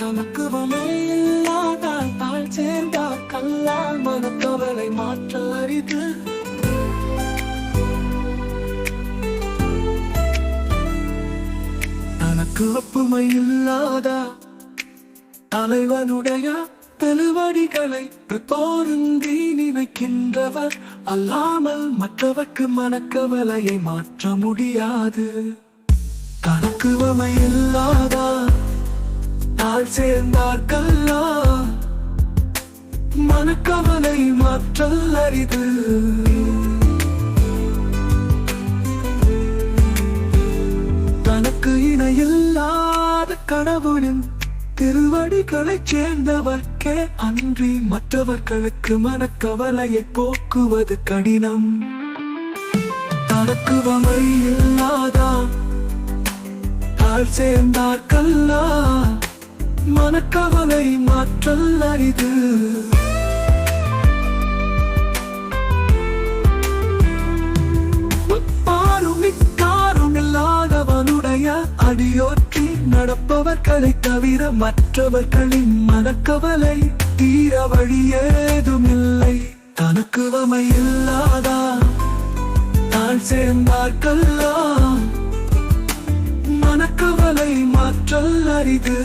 தனக்குவமே இல்லாதால் தாழ் சேர்ந்தார் கல்லால் மனக்கவலை மாற்றல் அரிது. தனக்கு ஒப்புமை இல்லாத தலைவனுடைய திருவடிகளை தோருந்தி நினைக்கின்றவர் அல்லாமல் மற்றவர்க்கு மனக்கவலையை மாற்ற முடியாது. தனக்குவமை இல்லாத தாழ் சேர்ந்தார் கல்லா மனக்கவலை மாற்றல் அரிது. தனக்கு இணையில்லாத கடவுளின் திருவடிகளைச் சேர்ந்தவர்க்கே அன்றி மற்றவர்களுக்கு மனக்கவலையை போக்குவது கடினம். தனக்குவமை இல்லாதா தாழ் சேர்ந்தார் கல்லா மனக்கவலை மாற்றல் அரிது. பாரும் இல்லாதவனுடைய அடியோற்றி நடப்பவர்களை தவிர மற்றவர்களின் மனக்கவலை தீர வழி ஏதுமில்லை. தனக்குவமை இல்லாதா தாழ் சேர்ந்தார் கல்லா மனக்கவலை மாற்றல் அரிது.